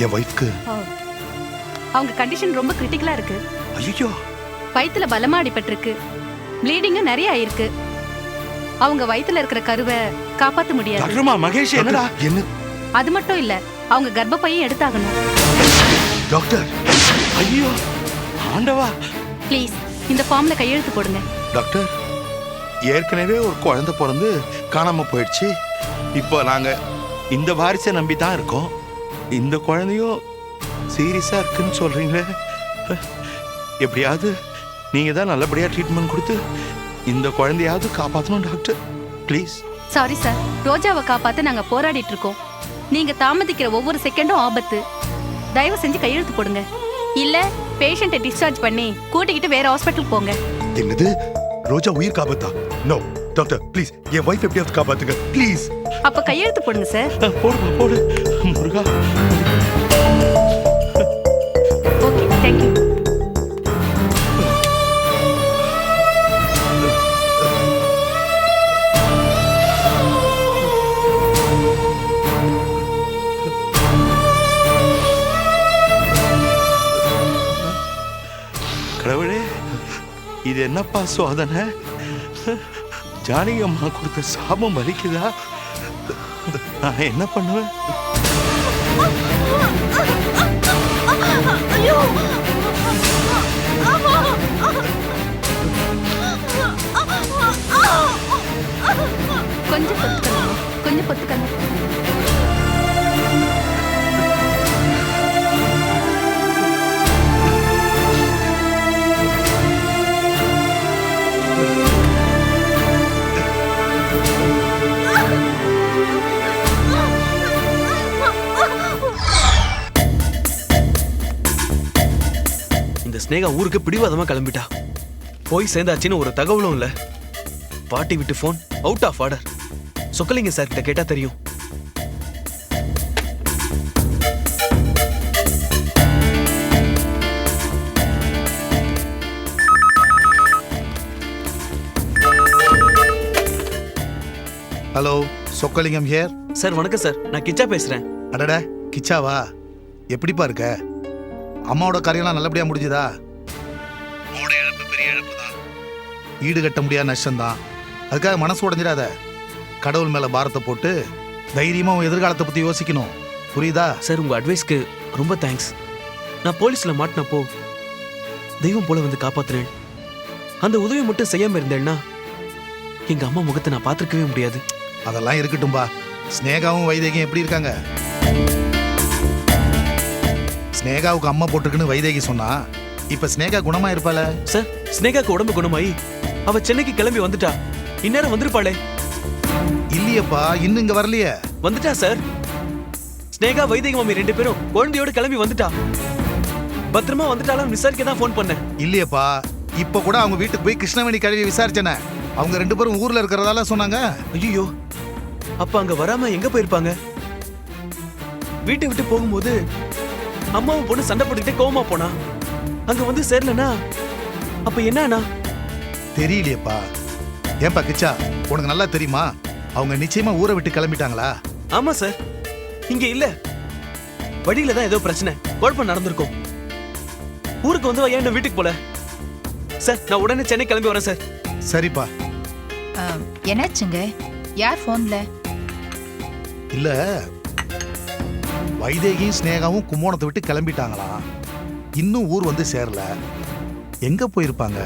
என் வைஃப்க்கு அவங்க கண்டிஷன் ரொம்ப கிரிட்டிக்கலா இருக்கு. ஐயோ, வயித்துல பலமா அடிபட்டிருக்கு. ப்ளீடிங்கும் நிறைய ஆயிருக்கு. அவங்க வயித்துல இருக்கிற கருவை காப்பாத்த முடியாது. டாக்டர்மா மகேஷ் என்னடா? என்ன அது மட்டும் இல்ல, அவங்க கர்ப்பப்பையும் எடுத்தாகணும். டாக்டர்? ஐயோ ஆண்டவா. ப்ளீஸ் இந்த ஃபார்ம்ல கையெழுத்து போடுங்க. டாக்டர், ஏற்கனவே ஒரு குழந்தை பிறந்து காணாம போயிடுச்சு. இப்போ நாங்க இந்த வாரிசை நம்பி தான் இருக்கோம். இந்த குழந்தையும் சீரியஸா இருக்குன்னு சொல்றீங்களே, எப்படியாவது நீங்க தான் நல்லபடியா ட்ரீட்மெண்ட் கொடுத்து இந்த குழந்தையாவது காப்பாற்றணும் டாக்டர், ப்ளீஸ். சாரி சார், ரோஜாவை காப்பாத்த நாங்க போராடிட்டு இருக்கோம். நீங்க தாமதிக்கிற ஒவ்வொரு செகண்டும் ஆபத்து. தயவு செஞ்சு கையெழுத்து போடுங்க. இல்ல பேஷண்ட்டை டிஸ்சார்ஜ் பண்ணி கூட்டிக்கிட்டு வேற ஹாஸ்பிட்டல் போங்க. என்னது, ரோஜா உயிர் காப்பாத்தா? நோ டாக்டர், ப்ளீஸ் என் வைஃப் எப்படியாவது காப்பாத்துங்க ப்ளீஸ். அப்ப கையெழுத்து போடுங்க சார். போடுமா போடு முருகா. Okay, thank you. கடவுளே, இது என்னப்பா சோதனை? ஜானகி அம்மா கொடுத்த சாபம் வலிக்குதா? நான் என்ன பண்ணுவேன்? கொஞ்சம் பொத்துக்கணும், கொஞ்சம் பொத்துக்கணும். ஸ்னேகா ஊருக்கு பிடிவாதமா கிளம்பிட்டா. போய் சேர்ந்தாச்சுன்னு ஒரு தகவலும் இல்ல. பாட்டி விட்டு phone out of order. Chokkalinga sir கிட்ட கேட்டா தெரியும். Hello, Chokkalingam here. சார் வணக்கம் சார், நான் கிச்சா பேசுறேன். அடட, கிச்சாவா? எப்படிப்பா இருக்க? அம்மாவோட காரியெல்லாம் நல்லபடியா முடிஞ்சுதா? அம்மாவோட இழப்பு பெரிய இழப்பு தான், ஈடு கட்ட முடியாத நஷ்டம்தான். அதுக்காக மனசு உடைஞ்சிடாத. கடவுள் மேல பாரத்தை போட்டு தைரியமா உன் எதிர்காலத்தை பத்தி யோசிக்கணும், புரியுதா? சார் உங்க அட்வைஸ்க்கு ரொம்ப தேங்க்ஸ். நான் போலீஸ்ல மாட்டினப்போ தெய்வம் போல வந்து காப்பாத்துறேன். அந்த உதவி மட்டும் செய்யாம இருந்தேன்னா எங்க அம்மா முகத்தை நான் பார்த்திருக்கவே முடியாது. அதெல்லாம் இருக்கட்டும்பா. ஸ்னேகாவும் வைதேகியும் எப்படி இருக்காங்க? ஸ்னேகாவுக்கு அம்மா போட்டிருக்குன்னு வைதேகி சொன்னா, இப்ப ஸ்னேகா குணமா இருப்பாள? சார் ஸ்னேகாக்கு உடம்பு குணமாயி அவ சென்னைக்கு கிளம்பி வந்துட்டா. இந்நேரம் வந்திருப்பாளே. இல்லையப்பா, இன்னும் இங்க வரலையே. வந்துட்டா சார். ஸ்னேகா வைதேகி மாமி ரெண்டு பேரும் குழந்தையோட கிளம்பி வந்துட்டா. பத்திரமா வந்துட்டாலும் விசாரிக்க தான் போன் பண்ணேன். இல்லையப்பா, இப்ப கூட அவங்க வீட்டுக்கு போய் கிருஷ்ணவேணி கழுவி விசாரிச்சேனே. அவங்க ரெண்டு பேரும் ஊர்ல இருக்கிறதால சொன்னாங்க. ஐயோ, அப்ப அங்க வராம எங்க போயிருப்பாங்க? வீட்டை விட்டு போகும்போது அம்மாவும் பொண்ணு சண்டை போட்டுக்கிட்டே கோவமா போனா. அங்க வந்து சேரலனா அப்ப என்ன? தெரியலையப்பா. ஏன்பா கிச்சா, உனக்கு நல்லா தெரியுமா? அவங்க நிச்சயமா ஊரை விட்டு கிளம்பிட்டாங்களா? ஆமா சார், இங்க இல்ல. வழியில தான் ஏதோ பிரச்சனை, குழப்பம் நடந்திருக்கும். ஊருக்கு வந்து ஏன் வீட்டுக்கு போல? சார் நான் உடனே சென்னை கிளம்பி வரேன் சார். சரிப்பா. என்னாச்சுங்க? யார் போன்ல? இல்ல, வைதேகியும் ஸ்னேகாவும் கும்போணத்தை விட்டு கிளம்பிட்டாங்களா? இன்னும் ஊர் வந்து சேரல. எங்க போயிருப்பாங்க?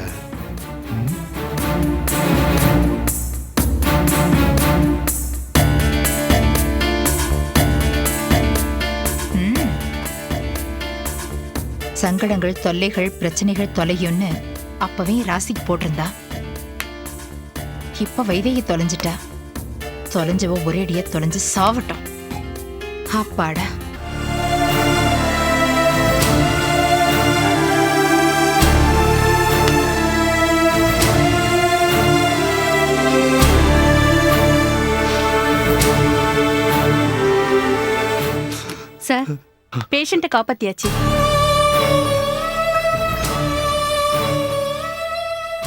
சங்கடங்கள், தொல்லைகள், பிரச்சனைகள் தொலையும்னு அப்பவே ராசிக்கு போட்டிருந்தா. இப்ப வைதேகி தொலைஞ்சிட்டா. தொலைஞ்சவ ஒரேடியா தொலைஞ்சு சாவட்டும். அப்பாடா. சார், பேஷண்ட்டை காப்பாத்தியாச்சு.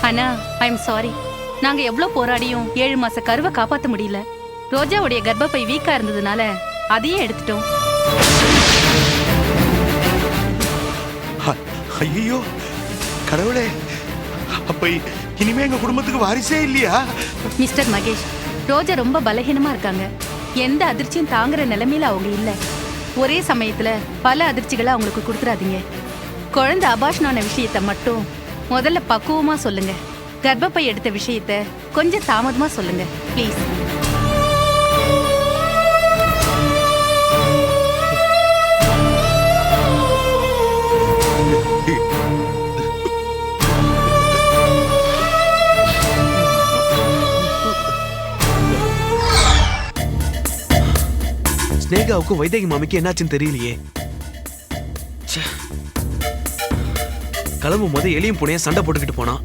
அண்ணா, ஐ எம் சாரி. நாங்க எவ்வளவு போராடியும் 7 மாச கருவை காப்பாத்த முடியல. ரோஜாவுடைய கர்ப்பப்பை வீக்கா இருந்ததுனால அதையே எடுத்துட்டோம். ஐயோ கடவுளே, அப்ப இனிமே எங்க குடும்பத்துக்கு வாரிசே இல்லையா? மிஸ்டர் மகேஷ், ரோஜா ரொம்ப பலகீனமா இருக்காங்க. எந்த அதிர்ச்சியும் தாங்குற நிலைமையில அவங்க இல்ல. ஒரே சமயத்துல பல அதிர்ச்சிகளை அவங்களுக்கு கொடுத்துறாதீங்க. குழந்தை அபாஷனான விஷயத்த மட்டும் முதல்ல பக்குவமா சொல்லுங்க. கர்ப்பப்பை எடுத்த விஷயத்த கொஞ்சம் தாமதமா சொல்லுங்க ப்ளீஸ். ஸ்னேகாவுக்கும் வைதேகி மாமிக்கு என்னாச்சுன்னு தெரியலையே. ச்சே. கிளம்பும் போது எலியும் புனைய சண்டை போட்டுக்கிட்டு போனான்.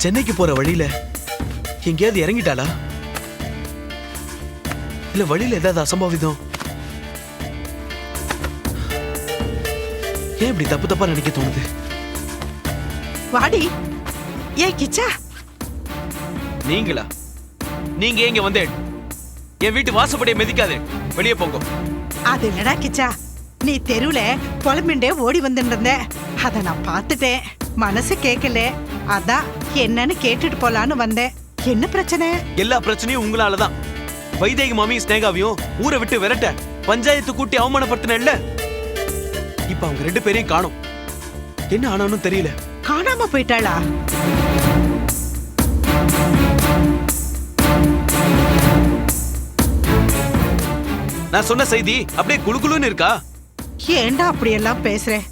சென்னைக்கு போற வழியில எங்கேயாவது இறங்கிட்டாளா? இல்ல வழியில ஏதாவது அசம்பாவிதம்? ஏன் இப்படி தப்பு தப்பா நினைக்க தோணுது? வாடி. ஏன் கிச்சா? நீங்களா? நீங்க எங்க வந்தே? என் வீட்டு வாசப்படியை மிதிக்காது, வெளியே போங்க. அது என்னடா கிச்சா, நீ தெருவுல புலம்பிண்டே ஓடி வந்துருந்த. அத நான் பார்த்துட்டேன், மனசு கேட்கல. அதான் என்னன்னு கேட்டுட்டு போலான்னு வந்தேன். என்ன பிரச்சனை? எல்லா பிரச்சனையும் உங்களாலதான். வைதேகி மாமி ஸ்னேகாவையும் ஊரை விட்டு விரட்ட பஞ்சாயத்து கூட்டி அவமானப்படுத்தின இல்ல. இப்ப அவங்க 2 பேரையும் காணோம். என்ன ஆனான்னு தெரியல. காணாம போயிட்டாளா? நான் சொன்ன செய்தி அப்படியே குளுகுளுன்னு இருக்கா? ஏண்டா அப்படியெல்லாம் பேசுறேன்?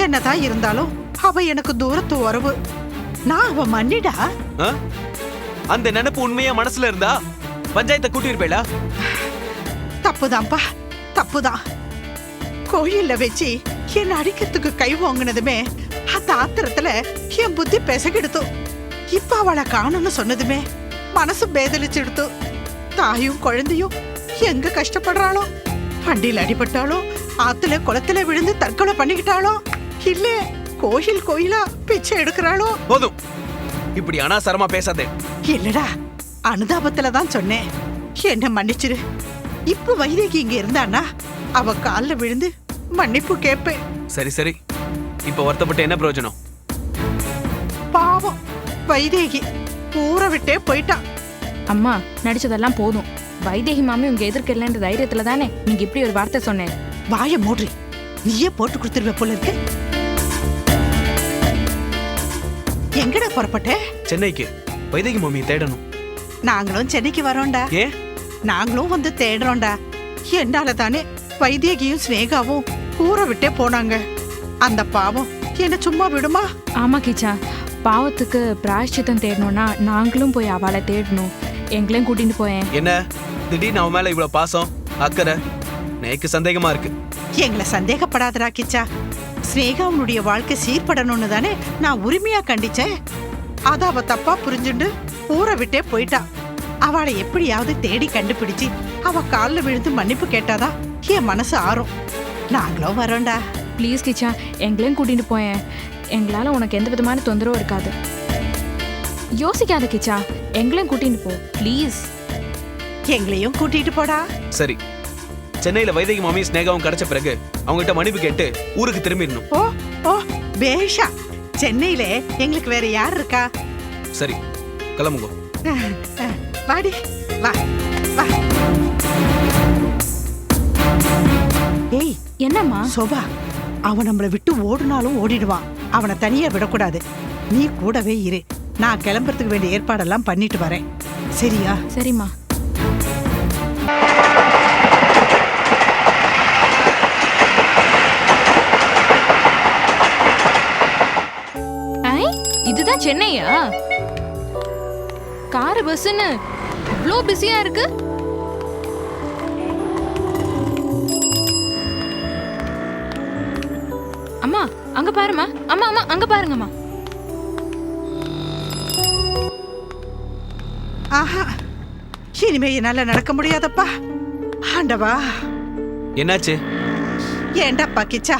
என்னதான் இருந்தாலும் அவ எனக்கு தூரத்து உறவு. நான் அவ மன்னிடா. ஆ? அந்த நினைப்பு உண்மையா மனசுல இருந்தா பஞ்சாயத்தை கூட்டியிருப்பேளா? தப்புதான்ப்பா, தப்புதான். கோயில்ல வச்சு என்ன அடிக்கிறதுக்கு கை வாங்கினதுமே அந்த ஆத்திரத்துல என் புத்தி பெசகெடுத்து. இப்ப அவளை காணும்னு சொன்னதுமே மனசு பேதலிச்செடுத்து. தாயும் குழந்தையும் எங்க கஷ்டப்படுறாளோ? வண்டியில் அடிபட்டாலோ, ஆத்துல குளத்துல விழுந்து தற்கொலை பண்ணிக்கிட்டாளோ, இல்ல கோயில் கோயிலா பிச்சை எடுக்கிறாளோ? போதும், இப்படி அனாசரமா பேசாதே. இல்லடா, அனுதாபத்துல தான் சொன்னேன். என்ன மன்னிச்சிரு. இப்ப வைதேகி இங்க இருந்தானா அவ கால்ல விழுந்து மன்னிப்பு கேட்பேன். சரி சரி, இப்ப வருத்தப்பட்டு என்ன பிரயோஜனம்? பாவம் வைதேகி ஊரை விட்டே போயிட்டான். அம்மா நடிச்சதெல்லாம் போதும். வைதேகி மாமி உங்க எதிர்க்க இல்லைன்ற தைரியத்துல தானே நீங்க இப்படி ஒரு வார்த்தை சொன்னேன். வாய மூடி, நீயே போட்டு கொடுத்துருவ போல இருக்கு. எங்கடா புறப்பட்ட? சென்னைக்கு வைதேகி மாமியை தேடணும். நாங்களும் சென்னைக்கு வரோம்டா. ஏன்? நாங்களும் வந்து தேடுறோம்டா. என்னால தானே வைதேகியும் ஸ்னேகாவும் ஊரை விட்டே போனாங்க. அந்த பாவம் என்ன சும்மா விடுமா? ஆமா கிச்சா, பாவத்துக்கு பிராயஷ்சித்தம் தேடணும்னா நாங்களும் போய் அவளை தேடணும். எங்களையும் கூட்டிட்டு போயேன். என்ன திடீர்னு அவன் மேல இவ்வளவு பாசம் அக்கறை? எனக்கு சந்தேகமா இருக்கு. எங்களை சந்தேகப்படாதடா கிச்சா. ஸ்னேகாவுடைய வாழ்க்கை சீர்படணும்னு தானே நான் உரிமையா கண்டிச்சேன். அத அவ தப்பா புரிஞ்சுண்டு ஊரை விட்டே போயிட்டா. அவளை எப்படியாவது தேடி கண்டுபிடிச்சு அவ கால்ல விழுந்து மன்னிப்பு கேட்டாதான் என் மனசு ஆறும். நாங்களும் வரோம்டா. ப்ளீஸ் கிச்சா, எங்களையும் கூட்டிட்டு போயேன். எங்களால உனக்கு எந்த விதமான தொந்தரவும் இருக்காது. யோசிக்காத கிச்சா, எங்களையும் கூட்டிட்டு போ ப்ளீஸ். எங்களையும் கூட்டிட்டு போடா. சரி, சென்னையில வைதேகி மாமி ஸ்னேகாவும் கிடைச்ச பிறகு அவங்ககிட்ட மன்னிப்பு கேட்டு ஊருக்கு திரும்பிடணும். ஓ ஓ பேஷா. சென்னையில எங்களுக்கு வேற யார் இருக்கா? சரி, கிளம்புங்க. வாடி வா வா. ஏய் என்னம்மா? சோபா, அவன் நம்மளை விட்டு ஓடுனாலும் ஓடிடுவான். அவனை தனியா விடக்கூடாது. நீ கூடவே இரு. நான் கிளம்புறதுக்கு வேண்டிய ஏற்பாடெல்லாம் பண்ணிட்டு வரேன். சரியா? சரிம்மா. இதுதான் சென்னையா? காரு பஸ்ன்னு இவ்ளோ பிஸியா இருக்கு. அம்மா அங்க பாருமா. அம்மா அம்மா அங்க பாருங்கம்மா. ஆஹா, இனிமே என்னால நடக்க முடியாதப்பா. ஆண்டவா. என்னாச்சு? ஏண்டாப்பா கிச்சா,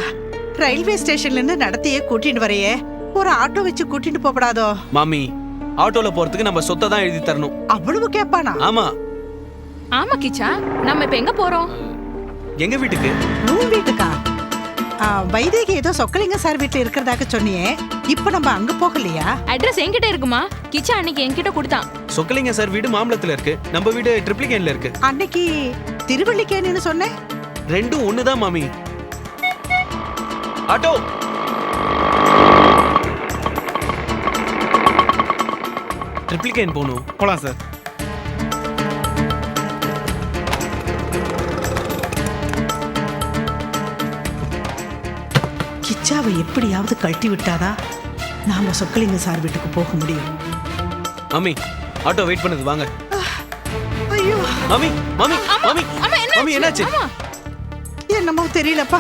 ரயில்வே ஸ்டேஷன்ல இருந்து நடத்தியே கூட்டிட்டு வரையே, ஒரு ஆட்டோ வச்சு கூட்டிட்டு போகப்படாதோ? மாமி, ஆட்டோல போறதுக்கு நம்ம சொத்தை தான் எழுதி தரணும். அவ்வளவு கேட்பானா? ஆமா. ஆமா கிச்சா, நம்ம இப்ப எங்க போறோம்? எங்க வீட்டுக்கு. உன் வீட்டுக்கா? வைதேகி ஏதோ சொக்கலிங்க சார் வீட்டுல இருக்கிறதாக சொன்னியே இப்ப நம்ம அங்க போகலையா? அட்ரஸ் என்கிட்ட இருக்குமா? கிச்சா அன்னைக்கு என்கிட்ட கொடுத்தான். சொக்கலிங்க சார் வீடு மாம்பலத்துல இருக்கு, நம்ம வீடு ட்ரிப்ளிகேன்ல இருக்கு. அன்னைக்கு திருவள்ளிக்கேணின்னு சொன்னேன். ரெண்டும் ஒண்ணுதான் மாமி. ஆட்டோ ட்ரிப்ளிகேன் போகணும். போலாம் சார். கிச்சாவை எப்படியாவது கழட்டி விட்டாதான் நாம சொக்கலிங்க சார் வீட்டுக்கு போக முடியும். மாமி ஆட்டோ வெயிட் பண்ணுது, வாங்க. ஐயோ மாமி மாமி மாமி மாமி என்னாச்சு? என்னமோ தெரியலப்பா,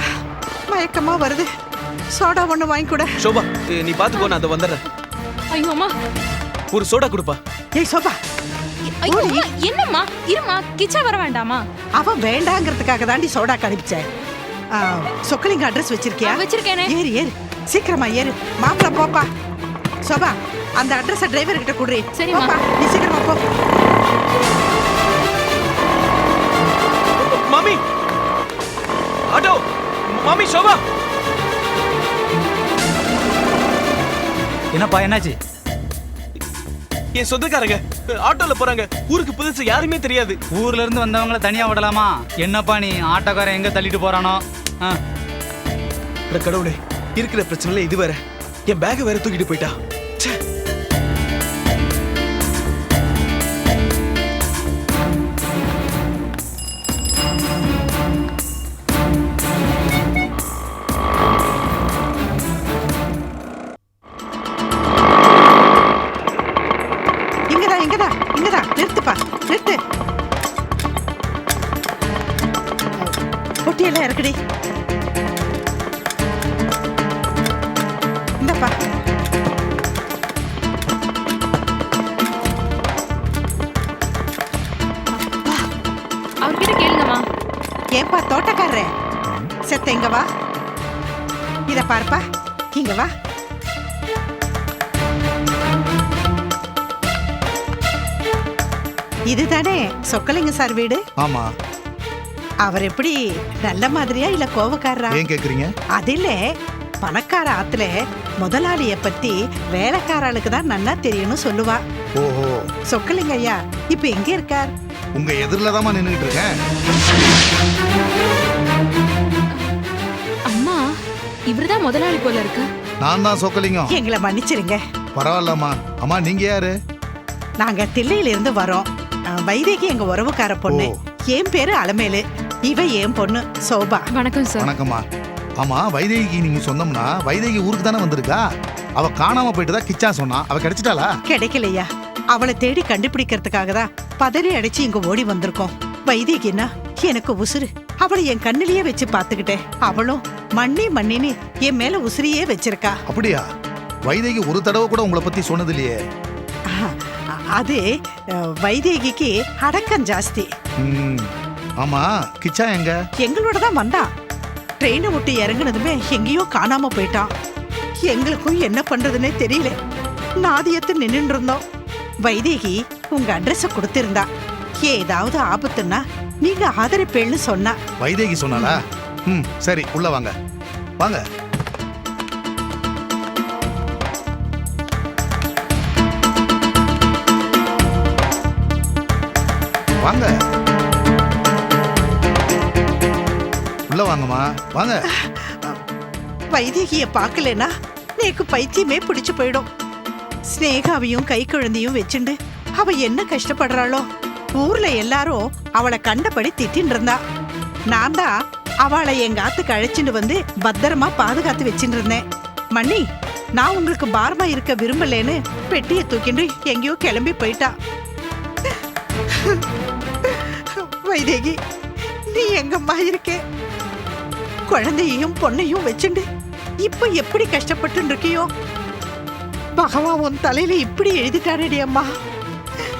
மயக்கமா வருது. சோடா ஒண்ணு வாங்கி கூட. சோபா நீ பாத்துக்கோ, நான் அதை வந்துடுறேன். ஐயோ அம்மா, ஒரு சோடா கொடுப்பா. ஏய் சோபா, ஐயோ அம்மா, என்னம்மா? இருமா, கிச்சா வர வேண்டாமா? அவன் வேண்டாங்கிறதுக்காக தாண்டி சோடா கணிப்பிச்சேன். சொக்கலிங்க அட்ரஸ் வச்சிருக்கியா? வச்சிருக்கேனே. ஏறு ஏறு, சீக்கிரமா ஏறு. மாப்பிள போப்பா. சோபா, அந்த அட்ரஸ் டிரைவர் கிட்ட குடுறி. சரிம்மா. போப்பா, நீ சீக்கிரமா போ. மாமி ஆட்டோ, மாமி சோபா. என்னப்பா என்னாச்சு? என் சொந்தக்காரங்க ஆட்டோல போறாங்க. ஊருக்கு புதுசு, யாருமே தெரியாது. ஊர்ல இருந்து வந்தவங்கள தனியா விடலாமா? என்னப்பா நீ ஆட்டோக்காரன் எங்க தள்ளிட்டு போறானோ? அட கடவுளே, இருக்கிற பிரச்சனைல இது வேற. என் பேக் வேற தூக்கிட்டு போயிட்டா. ச்சே. இங்கடா நிறுத்துப்பா, நிறுத்து. பொட்டியெல்லாம் இருக்குடி. இந்தப்பா. அவர்கிட்ட கேளுங்கம்மா. ஏன்பா தோட்டக்காரரே, செத்த இங்க வா. இத பாருப்பா, இங்க வா. இதுதானே சொக்கலிங்க சார் வீடு? ஆமா. அவர் எப்படி நல்ல மாதிரியா இல்ல கோவக்காரரா? ஏன் கேக்குறீங்க? அதில்ல, பணக்கார ஆத்துல முதலாளிய பத்தி வேலைக்காரளுக்கு தான் நல்லா தெரியும்னு சொல்லுவா. ஓஹோ, சொக்கலிங்க ஐயா இப்ப எங்க இருக்கார்? உங்க எதிரில தான் நின்னுட்டு இருக்கேன். அம்மா, இவர்தான் முதலாளி போல இருக்கு. நான் தான் சொக்கலிங்கம். எங்களை மன்னிச்சிருங்க. பரவாயில்லம்மா. அம்மா நீங்க யாரு? நாங்க தில்லையில இருந்து வரோம். வைதேகி எங்க உறவுக்கார பொண்ணு. என் பேரு அலமேலு, இவ என் பொண்ணு சோபா. வணக்கம் சார். வணக்கம்மா. ஆமா, வைதேகி நீங்க சொந்தம்னா வைதேகி ஊருக்கு தானே வந்திருக்கா? அவ காணாம போயிட்டு தான் கிச்சா சொன்னா. அவ கிடைச்சிட்டாளா? கிடைக்கலையா? அவளை தேடி கண்டுபிடிக்கிறதுக்காக தான் பதறி அடிச்சு இங்க ஓடி வந்திருக்கோம். வைதேகின்னா எனக்கு உசுரு. அவளை என் கண்ணிலேயே வச்சு பாத்துக்கிட்டேன். அவளும் மண்ணின்னு என் மேல உசுரியே வச்சிருக்கா. அப்படியா? வைதேகி ஒரு தடவை கூட உங்களை பத்தி சொன்னது இல்லையே. அது வைதேகிக்கு அடக்கம் ஜாஸ்தி. ஆமா, கிச்சா எங்க? எங்களோட தான் வந்தான். ட்ரெயினை விட்டு இறங்குனதுமே எங்கேயோ காணாம போயிட்டான். எங்களுக்கும் என்ன பண்றதுன்னே தெரியல. நாதியத்து நின்று இருந்தோம். வைதேகி உங்க அட்ரஸ கொடுத்திருந்தா, ஏதாவது ஆபத்துன்னா நீங்க ஆதரிப்பேன்னு சொன்னா. வைதேகி சொன்னாலா? சரி, உள்ள வாங்க வாங்க. வாங்க உள்ள வாங்கம்மா, வாங்க. வைதேகிய பார்க்கலனா நேக்கு பைத்தியமே பிடிச்சு போயிடும். ஸ்னேகாவையும் கை குழந்தையும் வச்சுண்டு அவ என்ன கஷ்டப்படுறாளோ. ஊர்ல எல்லாரும் அவளை கண்டபடி திட்டின்னு இருந்தா. நான் தான் அவளை எங்க ஆத்துக்கு அழைச்சிட்டு வந்து பத்திரமா பாதுகாத்து வச்சுட்டு இருந்தேன். மணி, நான் உங்களுக்கு பாரமா இருக்க விரும்பலேன்னு பெட்டியை தூக்கிண்டு எங்கேயோ கிளம்பி போயிட்டா. வைதேகி, நீ எங்கம்மா இருக்கே? குழந்தையையும் பொண்ணையும் வச்சுண்டு இப்ப எப்படி கஷ்டப்பட்டு இருக்கியோ. பகவான் உன் தலையில இப்படி எழுதிட்டாரடி அம்மா.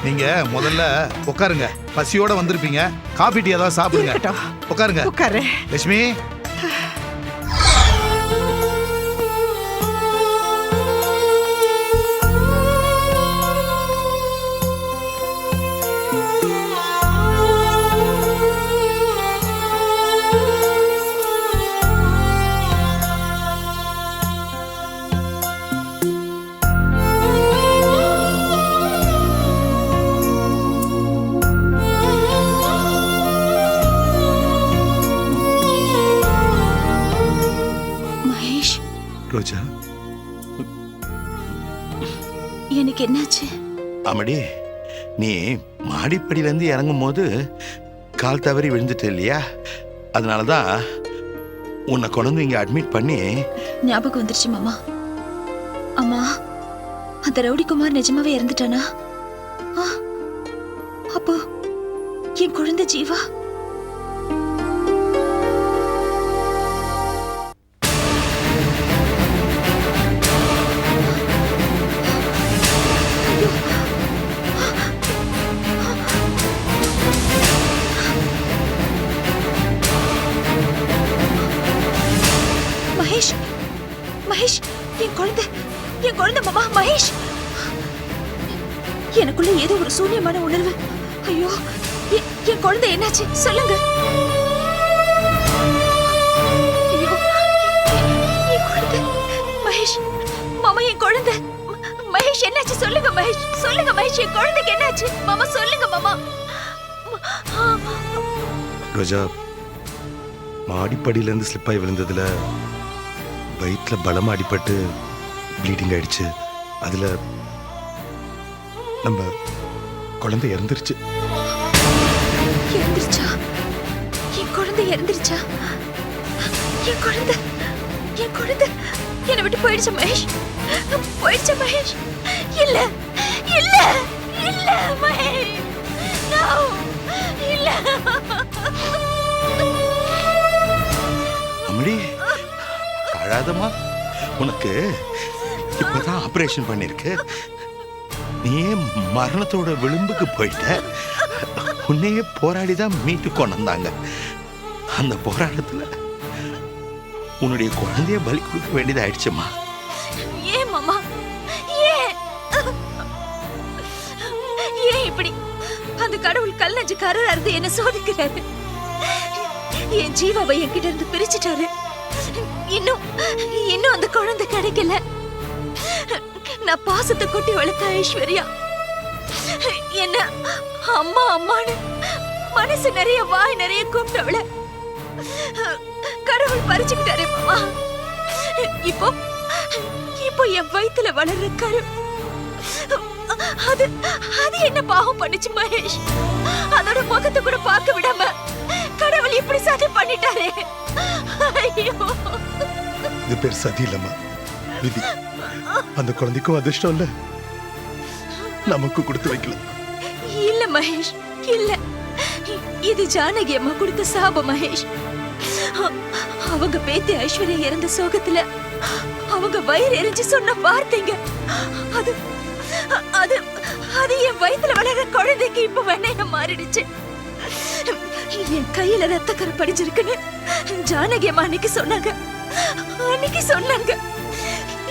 நீங்க முதல்ல உட்காருங்க. பசியோட வந்திருப்பீங்க. காபி டீ ஏதாவது சாப்பிடுங்க. உட்காருங்க. உட்காரு லட்சுமி. ரோஜா, எனக்கு என்னாச்சு? அம்மாடி, நீ மாடிப்படியிலேருந்து இறங்கும் போது கால் தவறி விழுந்துட்ட இல்லையா? அதனாலதான் உன்னை கொண்டு இங்க அட்மிட் பண்ணி. ஞாபகம் வந்துருச்சு மாமா. அம்மா, அந்த ரவுடி குமார் நிஜமாவே இறந்துட்டானா? அப்போ என் குழந்தை ஜீவா? மகேஷ், மகேஷ், என் குழந்தை மாமா, மகேஷ். எனக்குள்ள ஏதோ ஒரு சூன்யமான உணர்வு. ஐயோ, என் குழந்தை என்னாச்சு சொல்லுங்க. ஐயோ, என் குழந்தை மகேஷ், மாமா, என் குழந்தை மகேஷ் என்னாச்சு சொல்லுங்க மகேஷ், சொல்லுங்க மகேஷ், என் குழந்தைக்கு என்னாச்சு மாமா, சொல்லுங்க மாமா. ரோஜா, மாடிப்படியிலேருந்து ஸ்லிப்பாகி விழுந்ததுல வயிற்றுல பலமா அடிபட்டு ப்ளீடிங் ஆயிடுச்சு. அதுல நம்ம குழந்தை இறந்துருச்சு. இறந்துருச்சா? என் குழந்தை இறந்துருச்சா? என் குழந்தை என்னை விட்டு போயிடுச்சு மகேஷ், போயிடுச்சு மகேஷ். இல்ல இல்ல இல்ல மகேஷ், no, இல்ல. அம்மடி, அழாதம்மா. உனக்கு இப்பதான் ஆபரேஷன் பண்ணிருக்கு. நீயே மரணத்தோட விளிம்புக்கு போயிட்ட. உன்னையே போராடிதான் மீட்டு கொண்டு வந்தாங்க. அந்த போராட்டத்துல உன்னுடைய குழந்தைய பலி கொடுக்க வேண்டியதாயிடுச்சுமா. ஏன் மாமா, ஏன் இப்படி அந்த கடவுள் கல் நெஞ்சு கரரா இருந்து என்ன சோதிக்கிறாரு? என் ஜீவாவை என்கிட்ட இருந்து பிரிச்சுட்டாரு. இன்னும் அந்த குழந்தை கிடைக்கல. நான் பாசத்தை கொட்டி வளர்த்த ஐஸ்வர்யா என்ன அம்மா அம்மான்னு மனசு நிறைய வாய் நிறைய கூப்பிட்டவள கடவுள் பறிச்சுக்கிட்டாரு மாமா. இப்போ என் வயித்துல வளர்ற கரு அது என்ன பாவம் பண்ணுச்சு மகேஷ்? அதோட முகத்தை கூட பார்க்க விடாம கடவுள் இப்படி சதி பண்ணிட்டாரே. ஐயோ, இது பேர் சதி இல்லம்மா, விதி. அந்த குழந்தைக்கும் அதிர்ஷ்டம் இல்ல, நமக்கு கொடுத்து வைக்கல. இல்ல மகேஷ், இல்ல, இது ஜானகி அம்மா கொடுத்த சாபம் மகேஷ். அவங்க பேத்தி ஐஸ்வர்யா இறந்த சோகத்துல அவங்க வயிறு எரிஞ்சு சொன்ன வார்த்தைங்க அது அது அது என் வயித்துல வளர்ற குழந்தைக்கு இப்ப வெண்ணைய மாறிடுச்சு. என் கையில ரத்தக்கரை படிச்சிருக்குன்னு ஜானகி அம்மா அன்னைக்கு சொன்னாங்க.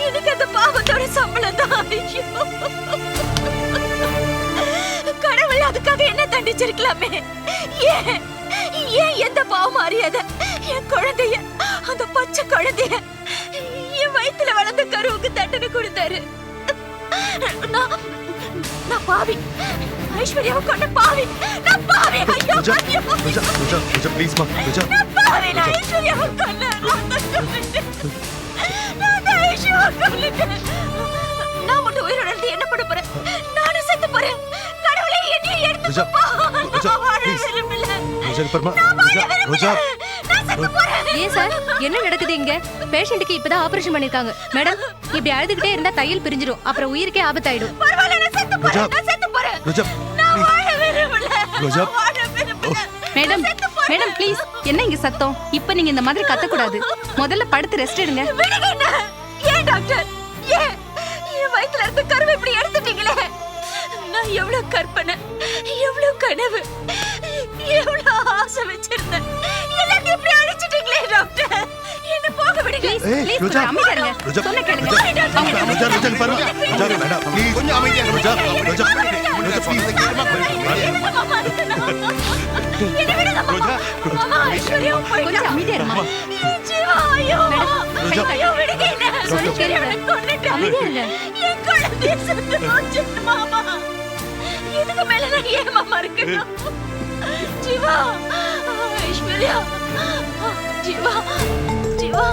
எனக்கு அந்த பாவத்தோட சம்பளம் தான். கடவுள் அதுக்காக என்ன தண்டிச்சிருக்கலாமே. ஏன் எந்த பாவம் அறியாத என் குழந்தைய, அந்த பச்சை குழந்தைய என் வயித்துல வளர்ந்த கருவுக்கு தண்டனை கொடுத்தாரு. நான் பாவி, ஐஸ்வர்யாவை கொண்ட பாவி, நான் பாவி. ஐயோ, ப்ளீஸ் மா, நான் பாவி, நான் ஐஸ்வர்யாவை கொன்னேன். நான் மட்டும் உயிரோட இருந்து என்ன பண்ண போறேன்? நானும் செத்து போறேன். கடவுளே, என்னையும் எடுத்து போ. ஏன் சார், என்ன நடக்குது இங்க? பேஷண்ட்டுக்கு இப்பதான் ஆபரேஷன் பண்ணிருக்காங்க மேடம். இப்படி அழுதுகிட்டே இருந்தா தையல் பிரிஞ்சிடும், அப்புறம் உயிருக்கே ஆபத்தாயிடும். மேடம், மேடம் ப்ளீஸ், என்ன இங்க சத்தம்? இப்ப நீங்க இந்த மாதிரி கத்தக்கூடாது. முதல்ல படுத்து ரெஸ்ட் எடுங்க. ஏன் டாக்டர், ஏன் என் வயித்துல இருந்த கருவை இப்படி எடுத்துட்டீங்களே? நான் எவ்வளவு கற்பனை, எவ்வளவு கனவு, எவ்வளவு ஆசை வச்சிருந்தேன், எல்லாத்தையும் இப்படி அழிச்சிட்டீங்களே டாக்டர். என்ன போக விடுங்க ப்ளீஸ். கொஞ்சம் அமைதியா இருங்க. சொன்ன கேளுங்க. கொஞ்சம் அமைதியா இருங்க. கொஞ்சம் அமைதியா இருங்க. சொன்ன கேளுங்க. அமைதியா இருங்க. இதுக்கு மேல நான் ஏன் மாமா இருக்கணும்? ஜீவா, ஐஸ்வர்யா, ஜீவா, ஜீவா.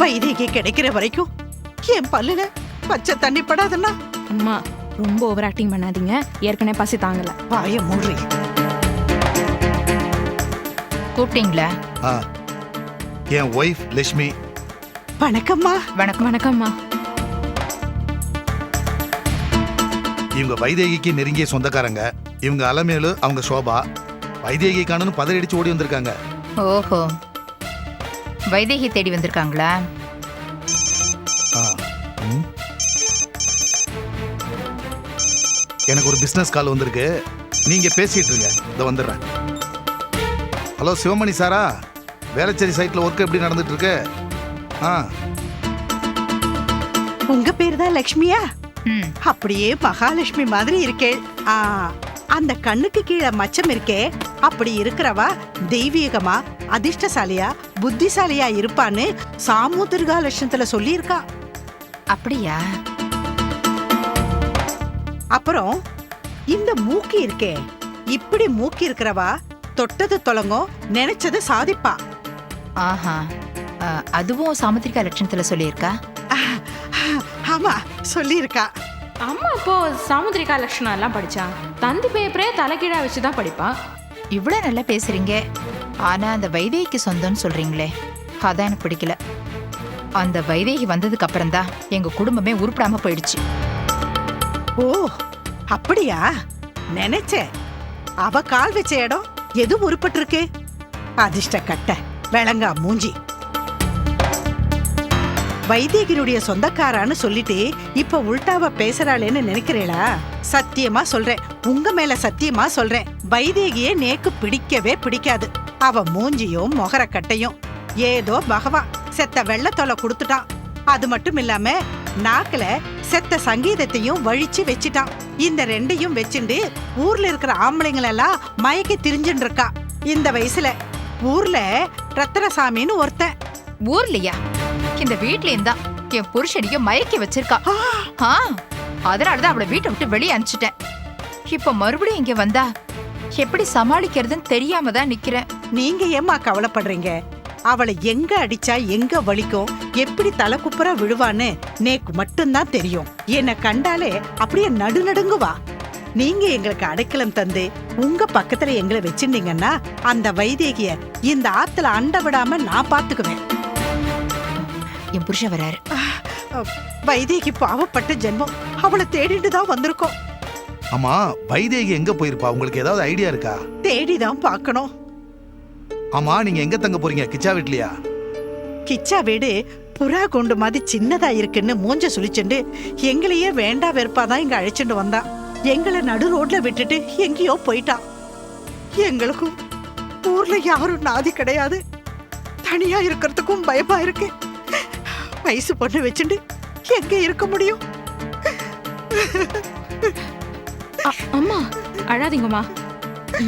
வைதேகி கிடைக்கிற வரைக்கும் என் பல்லுல பச்சை தண்ணி படாதுன்னா அம்மா ரொம்ப ஓவர் ஆக்டிங் பண்ணாதீங்க, ஏற்கனவே பசி தாங்கல. வாய மூடி. கூப்பிட்டீங்களா? ஆ என் ஒய்ஃப் லட்சுமி. வணக்கம்மா. வணக்கம். வணக்கம்மா. இவங்க வைதேகிக்கு நெருங்கிய சொந்தக்காரங்க. இவங்க அலமேலு, அவங்க சோபா. வைதேகி காணுன்னு பதறடிச்சு ஓடி வந்திருக்காங்க. ஓஹோ, வைதேகி தேடி வந்திருக்காங்களா? ஆ, ம். எனக்கு ஒரு பிசினஸ் கால் வந்திருக்கு, நீங்க பேசிட்டு இருங்க, இதை வந்துடுறேன். ஹலோ சிவமணி சாரா, வேளச்சேரி சைட்ல ஒர்க் எப்படி நடந்துட்டு இருக்கு? ஆ, உங்க பேரு தான் லக்ஷ்மியா? ம். அப்படியே மகாலட்சுமி மாதிரி இருக்கே. ஆ, அந்த கண்ணுக்கு கீழே மச்சம் இருக்கே, அப்படி இருக்கிறவா தெய்வீகமா அதிர்ஷ்டசாலியா புத்திசாலியா இருப்பான்னு சாமுத்திரிகா லட்சணத்துல சொல்லியிருக்கா. அப்படியா? அப்புறம் இந்த மூக்கி இருக்கே, இப்படி மூக்கி இருக்கிறவா தொட்டது தொலங்கோ, நினைச்சது சாதிப்பா. ஆஹா, அதுவும் சாமுத்திரிகா லட்சணத்துல சொல்லியிருக்கா? ஆமா, சொல்லியிருக்கா. அம்மா இப்போ சாமுத்திரிகா லட்சணம் எல்லாம் படிச்சா தந்தி பேப்பரே தலைகீழா வச்சுதான் படிப்பா. இவ்வளோ நல்லா பேசுறீங்க, ஆனா அந்த வைதேகிக்கு சொந்தம்னு சொல்றீங்களே, அதான் எனக்கு பிடிக்கல. அந்த வைதேகி வந்ததுக்கு அப்புறம் தான் எங்க குடும்பமே உருப்படாம போயிடுச்சு. ஓ அப்படியா? நினைச்சேன். அவ கால் வச்ச இடம் எது உருப்பட்டு இருக்கு? அதிர்ஷ்ட கட்ட விளங்கா மூஞ்சி. வைதேகினுடைய சொந்தக்காரான்னு சொல்லிட்டு இப்ப உள்டாவ பேசுறாளேன்னு நினைக்கிறீளா? சத்தியமா சொல்றேன், உங்க மேல சத்தியமா சொல்றேன், வைதேகியே நேக்கு பிடிக்கவே பிடிக்காது. அவ மூஞ்சியும் மொகர கட்டையும் ஏதோ பகவான் செத்த வெள்ளத்தோலை கொடுத்துட்டான். அது மட்டும் இல்லாம நாக்குல செத்த சங்கீதத்தையும் வழிச்சு வச்சிட்டான். இந்த ரெண்டையும் வச்சுண்டு ஊர்ல இருக்கிற ஆம்பளைங்களெல்லாம் மயக்கி திரிஞ்சுட்டு இருக்கா. இந்த வயசுல ஊர்ல ரத்னசாமின்னு ஒருத்தன். ஊர்லயா? இந்த வீட்ல இருந்தா என் புருஷனையும் மயக்கி வச்சிருக்கா. அதனாலதான் அவளை வீட்டை விட்டு வெளியே அனுப்பிச்சிட்டேன். இப்ப மறுபடியும் இங்க வந்தா எப்படி சமாளிக்கிறதுன்னு தெரியாம தான் நிக்கிறேன். நீங்க ஏம்மா கவலைப்படுறீங்க? அவளை எங்க அடிச்சா எங்க வலிக்கும், எப்படி தலை குப்புற விழுவான்னு நேக்கு மட்டும்தான் தெரியும். என்னை கண்டாலே அப்படியே நடுநடுங்குவா. நீங்க எங்களுக்கு அடைக்கலம் தந்து உங்க பக்கத்துல எங்களை வச்சிருந்தீங்கன்னா அந்த வைதேகிய இந்த ஆத்துல அண்ட விடாம நான் பாத்துக்குவேன். என் புருஷன் வராரு. வைதேகி பாவப்பட்ட ஜென்மம், அவளை தேடிட்டு தான் வந்திருக்கோம். ஆமா, வைதேகி எங்க போயிருப்பா? உங்களுக்கு ஏதாவது ஐடியா இருக்கா? தேடிதான் பார்க்கணும். ஆமா, நீங்க எங்க தங்க போறீங்க? கிச்சா வீட்லயா? கிச்சா வீடு புறா கொண்டு மாதிரி சின்னதா இருக்குன்னு மூஞ்ச சுழிச்சுண்டு எங்களையே வேண்டா வெறுப்பாதான் இங்க அழைச்சிட்டு வந்தான். எங்களை நடு ரோட்ல விட்டுட்டு எங்கேயோ போயிட்டான். எங்களுக்கும் ஊர்ல யாரும் நாதி கிடையாது. தனியா இருக்கிறதுக்கும் பயமா இருக்கு. வயசு பொண்ணு வச்சுட்டு எங்க இருக்க முடியும்? அம்மா அழாதீங்கம்மா.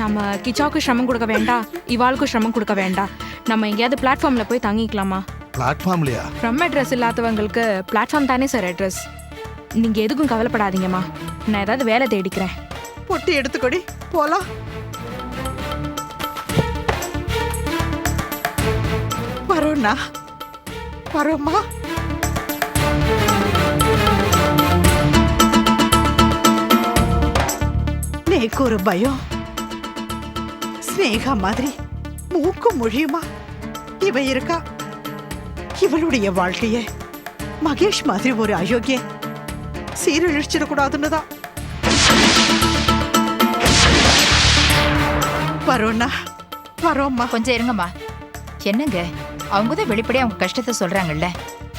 நம்ம கிச்சாவுக்கு சிரமம் கொடுக்க வேண்டாம், இவாளுக்கும் சிரமம் கொடுக்க வேண்டாம். நம்ம எங்கேயாவது பிளாட்ஃபார்ம்ல போய் தங்கிக்கலாமா? பிளாட்ஃபார்ம்லயா? ஃப்ரம் அட்ரஸ் இல்லாதவங்களுக்கு பிளாட்ஃபார்ம் தானே சார் அட்ரஸ். நீங்க எதுக்கும் கவலைப்படாதீங்கம்மா, நான் ஏதாவது வேலை தேடிக்கிறேன். பொட்டி எடுத்துக்கொடி, போலாம். வரோண்ணா, வரோம்மா. நேக்கு ஒரு பயம். ஸ்னேகா மாதிரி மூக்கும் மொழியுமா இவ இருக்கா. இவளுடைய வாழ்க்கைய மகேஷ் மாதிரி ஒரு அயோக்கிய சீரழிச்சிடக்கூடாதுன்னு தான். வரோண்ணா, வரோம்மா. கொஞ்சம் இருங்கம்மா. என்னங்க, அவங்கதான் வெளிப்படையா அவங்க கஷ்டத்தை சொல்றாங்கல்ல.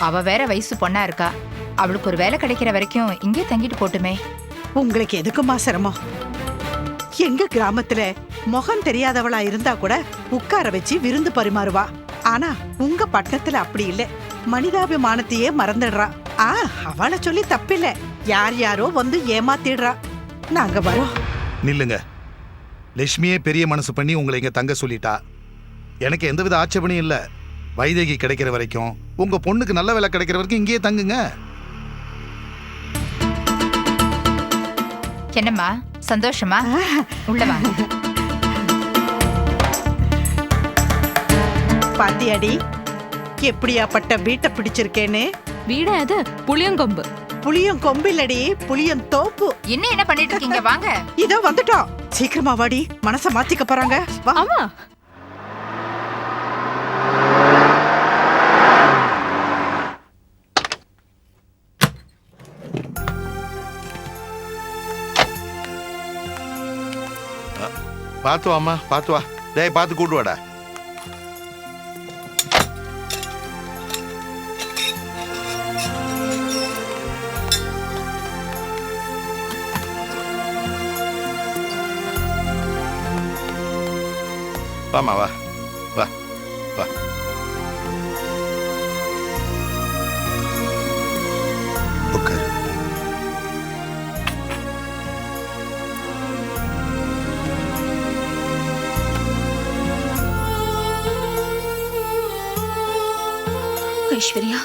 அவ வேற வயசு பொண்ணா இருக்கா, அவளுக்கு ஒரு வேலை கிடைக்கிற வரைக்கும் இங்கே தங்கிட்டு போட்டுமே. உங்களுக்கு எதுக்குமா சிரமம்? எங்க கிராமத்துல முகம் தெரியாதவளா இருந்தா கூட உட்கார வச்சு விருந்து பரிமாறுவா. ஆனா உங்க பட்டணத்துல அப்படி இல்ல, மனிதாபிமானத்தையே மறந்துடுறா. அவளை சொல்லி தப்பில்ல, யார் யாரோ வந்து ஏமாத்திடுறா. நாங்க வரோம். நில்லுங்க. லட்சுமியே பெரிய மனசு பண்ணி உங்களை இங்க தங்க சொல்லிட்டா. எனக்கு எந்தவித ஆட்சேபனையும் இல்ல. வைதேகி கிடைக்கிற வரைக்கும், உங்க பொண்ணுக்கு நல்ல வேலை கிடைக்கிற வரைக்கும் இங்கேயே தங்குங்க. என்னம்மா சந்தோஷமா? உள்ள வாங்க. பாத்தியாடி, எப்படியாப்பட்ட வீட்டை பிடிச்சிருக்கேன்னு. வீட அது புளியங்கொம்பு. புளியம் கொம்பில்லடி, புளியம் தோப்பு. இன்னும் என்ன பண்ணிட்டு இருக்கீங்க? வாங்க. இதோ வந்துட்டோம். சீக்கிரமா வாடி, மனச மாத்திக்க போறாங்க. வா. ஆமா. பார்த்து வாம்மா, பார்த்து வா. டேய், பார்த்து கூட்டு வாடா. வாமா, வா வா வா. உட்காரு. ஐஸ்வர்யா,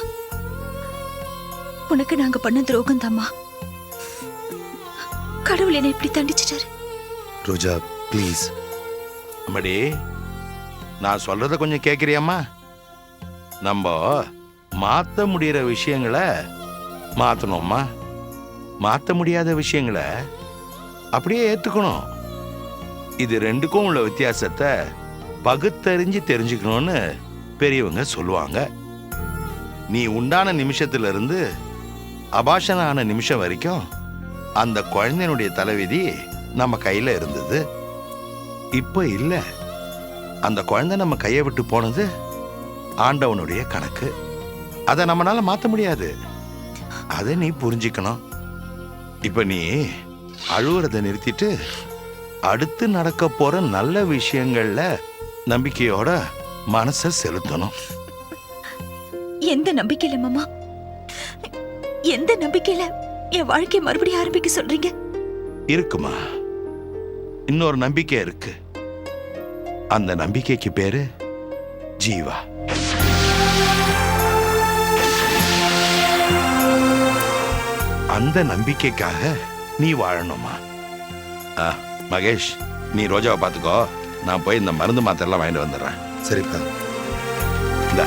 உனக்கு நாங்க பண்ண துரோகம் தாம்மா. கடவுள் என்னை இப்படி தண்டிச்சிட்டாரு. ரோஜா ப்ளீஸ். அம்மாடி, நான் சொல்றத கொஞ்சம் கேட்குறியம்மா? நம்ம மாற்ற முடிகிற விஷயங்களை மாற்றணும்மா. மாற்ற முடியாத விஷயங்களை அப்படியே ஏற்றுக்கணும். இது ரெண்டுக்கும் உள்ள வித்தியாசத்தை பகுத்தறிஞ்சு தெரிஞ்சுக்கணும்னு பெரியவங்க சொல்லுவாங்க. நீ உண்டான நிமிஷத்துல இருந்து அபாஷன ஆன நிமிஷம் வரைக்கும் அந்த குழந்தையினுடைய தலைவிதி நம்ம கையில இருந்தது. இப்ப இல்ல. அந்த குழந்தை நம்ம கையை விட்டு போனது ஆண்டவனுடைய கணக்கு. அதை நம்மளால மாத்த முடியாது. அதை நீ புரிஞ்சுக்கணும். இப்ப நீ அழுவுறதை நிறுத்திட்டு அடுத்து நடக்க போற நல்ல விஷயங்கள்ல நம்பிக்கையோட மனசை செலுத்தணும். எந்த நம்பிக்கையில மாமா, எந்த நம்பிக்கையில என் வாழ்க்கையை மறுபடியும் ஆரம்பிக்க சொல்றீங்க? இருக்குமா, இன்னொரு நம்பிக்கை இருக்கு. அந்த நம்பிக்கைக்கு பேரு ஜீவா. அந்த நம்பிக்கைக்காக நீ வாழணுமா? மகேஷ், நீ ரோஜாவை பார்த்துக்கோ. நான் போய் இந்த மருந்து மாத்திரெல்லாம் வாங்கிட்டு வந்துடுறேன். சரிப்பா. இந்த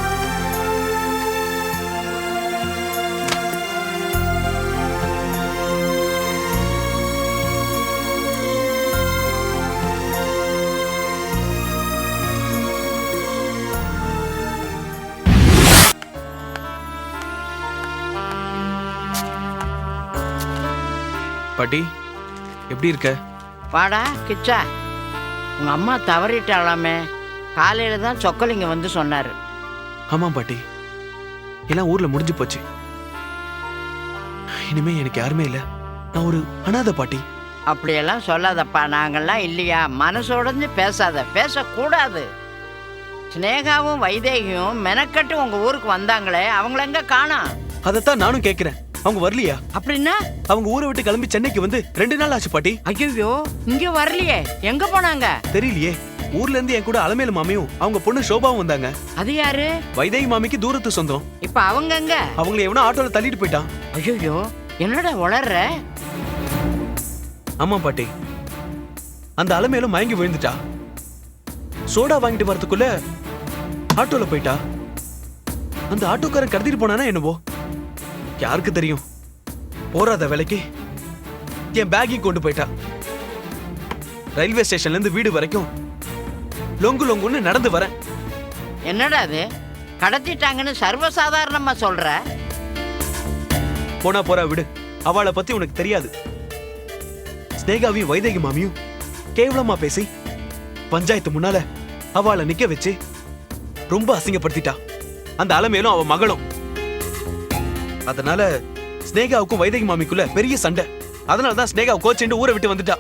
பாட்டி, எப்படி இருக்க? வாடா கிச்சா, உங்க அம்மா தவறிட்டாளாமே. காலையில தான் சொக்கலிங்க வந்து சொன்னாரு. ஆமா பாட்டி, எல்லாம் ஊர்ல முடிஞ்சு போச்சு. இனிமே எனக்கு யாருமே இல்ல. நான் ஒரு அனாதை பாட்டி. அப்படியெல்லாம் சொல்லாதப்பா, நாங்கெல்லாம் இல்லையா? மனசோடஞ்சு பேசாத, பேசக்கூடாது. ஸ்னேகாவும் வைதேகியும் மெனக்கட்டு உங்க ஊருக்கு வந்தாங்களே, அவங்கள எங்க காணோம்? அதைத்தான் நானும் கேக்குறேன். அவங்க வரலையா? அப்படின்னா அவங்க ஊரை விட்டு கிளம்பி சென்னைக்கு வந்து 2 நாள் ஆச்சு பாட்டி. ஐயோ, இங்க வரலையே, எங்க போனாங்க? தெரியலையே. ஊர்ல இருந்து என் கூட அலமேலு மாமியும் அவங்க பொண்ணு சோபாவும் வந்தாங்க. அது யாரு? வைதேகி மாமிக்கு தூரத்து சொந்தம். இப்ப அவங்க எங்க? அவங்களை எவனோ ஆட்டோல தள்ளிட்டு போயிட்டான். ஐயோ, என்னடா உளர்ற? ஆமா பாட்டி, அந்த அலமேலும் மயங்கி விழுந்துட்டா. சோடா வாங்கிட்டு வரதுக்குள்ள ஆட்டோல போயிட்டா. அந்த ஆட்டோக்காரன் கடத்திட்டு போனானா என்னவோ, யாருக்கு தெரியும். போறாத வேலைக்கு என் பேக்கையும் கொண்டு போயிட்டா. ரயில்வே ஸ்டேஷன்ல இருந்து வீடு வரைக்கும் லொங்கு லொங்குன்னு நடந்து வரேன். என்னடா அது, கடத்திட்டாங்கன்னு சர்வசாதாரணமா சொல்ற? போனா போறா விடு, அவளை பத்தி உனக்கு தெரியாது. ஸ்னேகாவையும் வைதேகி மாமியும் கேவலமா பேசி பஞ்சாயத்து முன்னால அவளை நிக்க வச்சு ரொம்ப அசிங்கப்படுத்திட்டா. அந்த அலமேலும் அவ மகளும். அதனால ஸ்னேகாவுக்கும் வைதேகி மாமிக்குள்ள பெரிய சண்டை. அதனாலதான் ஸ்னேகா கோச்சிண்டு ஊரை விட்டு வந்துட்டா.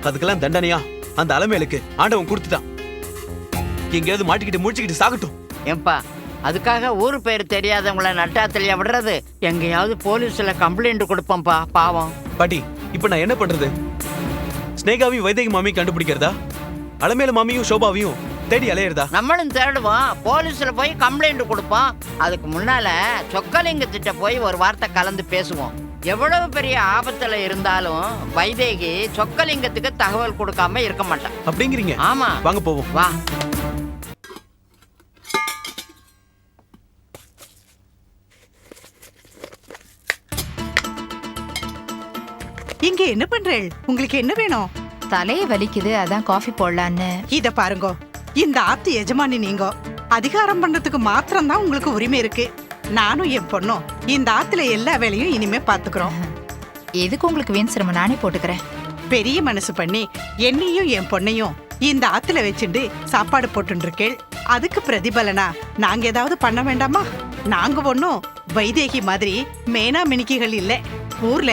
அதுக்கெல்லாம் தண்டனையா அந்த அலமேலுக்கு ஆண்டவன் கொடுத்துட்டான். எங்கேயாவது மாட்டிக்கிட்டு முடிச்சுக்கிட்டு சாகட்டும். ஏன்பா, அதுக்காக ஊரு பேர் தெரியாதவங்கள நட்டாத்திலையா விடுறது? எங்கேயாவது போலீஸ்ல கம்ப்ளைண்ட் கொடுப்போம்ப்பா, பாவம். பாட்டி, இப்ப நான் என்ன பண்றது? ஸ்னேகாவையும் வைதேகி மாமியும் கண்டுபிடிக்கிறதா, அலமேலு மாமியும் சோபாவையும் தேடி அலையிறதா? நம்மளும் தேடுவோம், போலீஸ்ல போய் கம்ப்ளைண்ட் கொடுப்போம். அதுக்கு முன்னால சொக்கலிங்கத்திட்ட போய் ஒரு வார்த்தை கலந்து பேசுவோம். எவ்வளவு பெரிய ஆபத்துல இருந்தாலும் வைதேகி சொக்கலிங்கத்துக்கு தகவல் கொடுக்காம இருக்க மாட்டான். அப்படிங்கிறீங்க? ஆமா, வாங்க போவோம். வா. இங்க என்ன பண்றேள்? உங்களுக்கு என்ன வேணும்? தலைய வலிக்குது, அதான் காஃபி போடலான்னு. இத பாருங்க, இந்த ஆத்து எஜமானி நீங்க. அதிகாரம் பண்றதுக்கு மாத்திரம் தான் உங்களுக்கு உரிமை இருக்கு. நானும் என் பொண்ணும் இந்த ஆத்துல எல்லா வேலையும் இனிமே பாத்துக்கிறோம். எதுக்கு உங்களுக்கு வீண் சிரமம், நானே போட்டுக்கிறேன். பெரிய மனசு பண்ணி என்னையும் என் பொண்ணையும் இந்த ஆத்துல வச்சுட்டு சாப்பாடு போட்டு இருக்கேள். அதுக்கு பிரதிபலனா நாங்க ஏதாவது பண்ண வேண்டாமா? நாங்க ஒண்ணும் வைதேகி மாதிரி மேனா மினிக்கிகள் இல்ல. ஊர்ல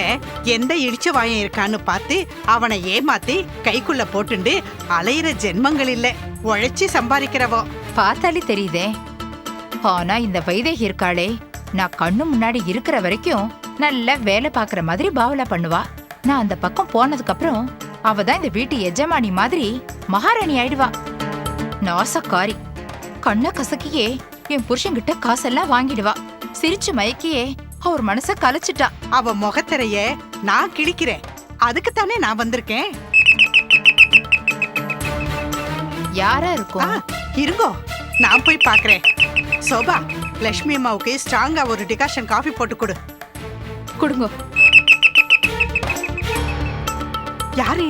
எந்த இடிச்ச வாயம் இருக்கான்னு பார்த்து அவனை ஏமாத்தி கைக்குள்ள போட்டுண்டு அலையிற ஜென்மங்கள் இல்ல. உழைச்சி சம்பாதிக்கிறவோ. பார்த்தாலே தெரியுதே. ஆனா இந்த வைதேகி இருக்காளே, நான் கண்ணு முன்னாடி இருக்கிற வரைக்கும் நல்ல வேலை பாக்குற மாதிரி பாவலா பண்ணுவா. நான் அந்த பக்கம் போனதுக்கு அப்புறம் அவ தான் இந்த வீட்டு எஜமானி மாதிரி மகாராணி ஆயிடுவா. நாசக்காரி. கண்ண கசக்கியே என் புருஷன்கிட்ட காசெல்லாம் வாங்கிடுவா. சிரிச்சு மயக்கியே அவர் மனச கலைச்சிட்டா. அவ முகத்திரைய நான் கிழிக்கிறேன். அதுக்குத்தானே நான் வந்திருக்கேன். யாரா இருக்கும்? இருங்கோ, நான் போய் பாக்குறேன். சோபா, லட்சுமி அம்மாவுக்கு ஸ்ட்ராங்கா ஒரு டிகாஷன் காஃபி போட்டு கொடு. கொடுங்க. யாரு?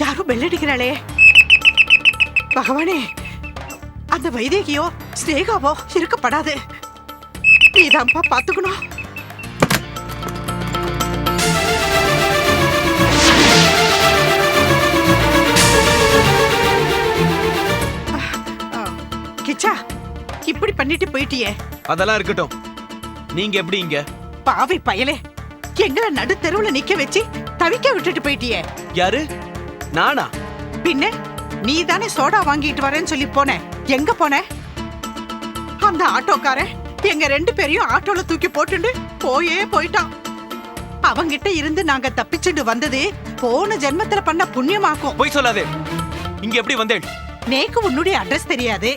யாரும் பெல்லடிக்கிறாளே. பகவானே, அந்த வைதேகியோ ஸ்னேகாவோ இருக்கப்படாது. நீதான்ப்பா பாத்துக்கணும். கிச்சா, இப்படி பண்ணிட்டு போயிட்டியே. அதெல்லாம் இருக்கட்டும். நீங்க எப்படி இங்க? பாவி பயலே, எங்களை நடு தெருவுல நிக்க வச்சு தவிக்க விட்டுட்டு போயிட்டியே. யாரு? நானா? பின்ன நீ தானே சோடா வாங்கிட்டு வரேன்னு சொல்லி போன. எங்க போன? அந்த ஆட்டோக்காரன் எங்க 2 பேரையும் ஆட்டோல தூக்கி போட்டுண்டு போயிட்டான். அவங்கிட்ட இருந்து நாங்க தப்பிச்சுட்டு வந்தது போன ஜென்மத்துல பண்ண புண்ணியமாக்கும். போய் சொல்லாதே. இங்க எப்படி வந்தேன்? நேக்கு உன்னுடைய அட்ரஸ் தெரியாது.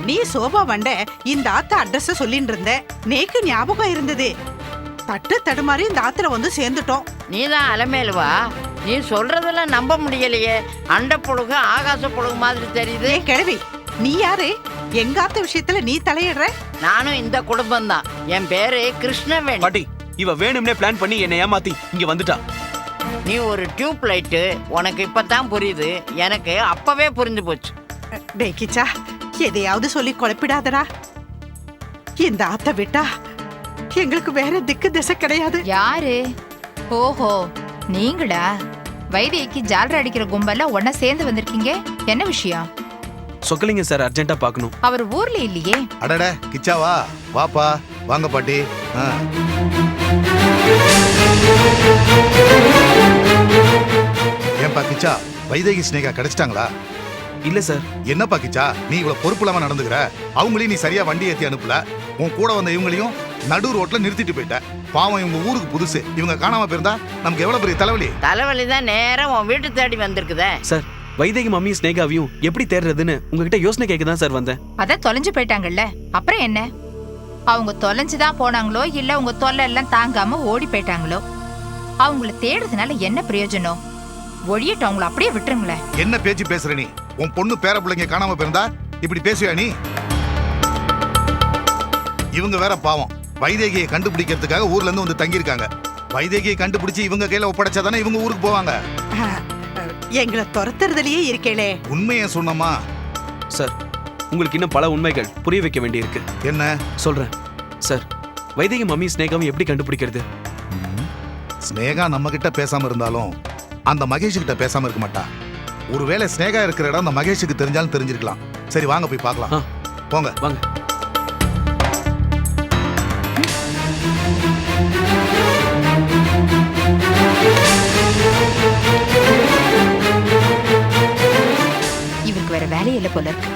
நீ சோபா வண்ட இந்த ஆத்த அட்ரஸ் சொல்லிட்டு இருந்த. நேக்கு ஞாபகம் இருந்தது. தட்டு தடுமாறி இந்த ஆத்துல வந்து சேர்ந்துட்டோம். நீதான் அலமேலுவா? நீ சொல்றதெல்லாம் நம்ப முடியலையே. அண்ட புழுகு ஆகாச புழுகு மாதிரி தெரியுது. கிழவி, நீ யாரு? எங்க ஆத்த விஷயத்துல நீ தலையிடுற? நானும் இந்த குடும்பம் தான். என் பேரு கிருஷ்ணவேணி. பாட்டி, இவ வேணும்னே பிளான் பண்ணி என்னை ஏமாத்தி இங்க வந்துட்டா. நீ ஒரு டியூப் லைட்டு. உனக்கு இப்பதான் புரியுது. எனக்கு அப்பவே புரிஞ்சு போச்சு. டேய் கிச்சா, எதையாவது சொல்லி குழப்பிடாதடா. இந்த ஆத்த விட்டா எங்களுக்கு வேற திக்கு திசை கிடையாது. யாரு? ஓஹோ, நீங்களா? வைதேகி ஜாலரா அடிக்கிற கும்பல்ல ஒன்னா சேர்ந்து வந்திருக்கீங்க. என்ன விஷயம்? சொக்கலிங்க சார் அர்ஜென்ட்டா பார்க்கணும். அவர் ஊர்ல இல்லையே. அடட, கிச்சாவா? வாப்பா, வாங்க பாட்டி. ஏன்பா கிச்சா, வைதேகி ஸ்னேகா கிடைச்சிட்டாங்களா? இல்ல சார். என்னப்பா கிச்சா, நீ இவ்வளவு பொறுப்பு இல்லாம நடந்துக்கிற. அவங்களையும் நீ சரியா வண்டி ஏத்தி அனுப்பல. உன் கூட வந்த இவங்களையும் நடு ரோட்ல நிறுத்திட்டு போயிட்ட. பாவம், இவங்க ஊருக்கு புதுசு. இவங்க காணாம போயிருந்தா நமக்கு எவ்வளவு பெரிய தலைவலி. தலைவலி தான் நேரம் உன் வீட்டு தேடி வந்திருக்குதே. சார், வைதேகி மம்மி ஸ்னேகாவையும் எப்படி தேடுறதுன்னு உங்ககிட்ட யோசனை கேட்க தான் சார் வந்தேன். அதான் தொலைஞ்சு போயிட்டாங்கல்ல, அப்புறம் என்ன? அவங்க தொலைஞ்சுதான் போனாங்களோ இல்ல உங்க தொல்லை எல்லாம் தாங்காம ஓடி போயிட்டாங்களோ? அவங்கள தேடுறதுனால என்ன பிரயோஜனம்? ஒழியட்டும், அவங்கள அப்படியே விட்டுருங்களேன். என்ன பேச்சு பேசுற நீ? உன் பொண்ணு பேர பிள்ளைங்க காணாம போயிருந்தா இப்படி பேசுவியா நீ? இவங்க வேற பாவம், வைதேகியை கண்டுபிடிக்கிறதுக்காக ஊர்ல இருந்து வந்து தங்கியிருக்காங்க. வைதேகியை கண்டுபிடிச்சு இவங்க கையில ஒப்படைச்சாதானே இவங்க ஊருக்கு போவாங்க. எங்களை துரத்துறதுலயே இருக்கேளே. உண்மையை சொன்னமா? சார், உங்களுக்கு இன்னும் பல உண்மைகள் புரிய வைக்க வேண்டியிருக்கு. என்ன சொல்றேன் சார். வைதேகி மம்மி ஸ்னேகாவை எப்படி கண்டுபிடிக்கிறது? ஸ்னேகா நம்ம கிட்ட பேசாம இருந்தாலும் அந்த மகேஷ் கிட்ட பேசாம இருக்க மாட்டா. ஒருவேளை ஸ்னேகா இருக்கிற இடம் அந்த மகேஷுக்கு தெரிஞ்சாலும் தெரிஞ்சிருக்கலாம். சரி, வாங்க போய் பார்க்கலாம். போங்க வாங்க. இவருக்கு வேற வேலையே இல்லை போல இருக்கு.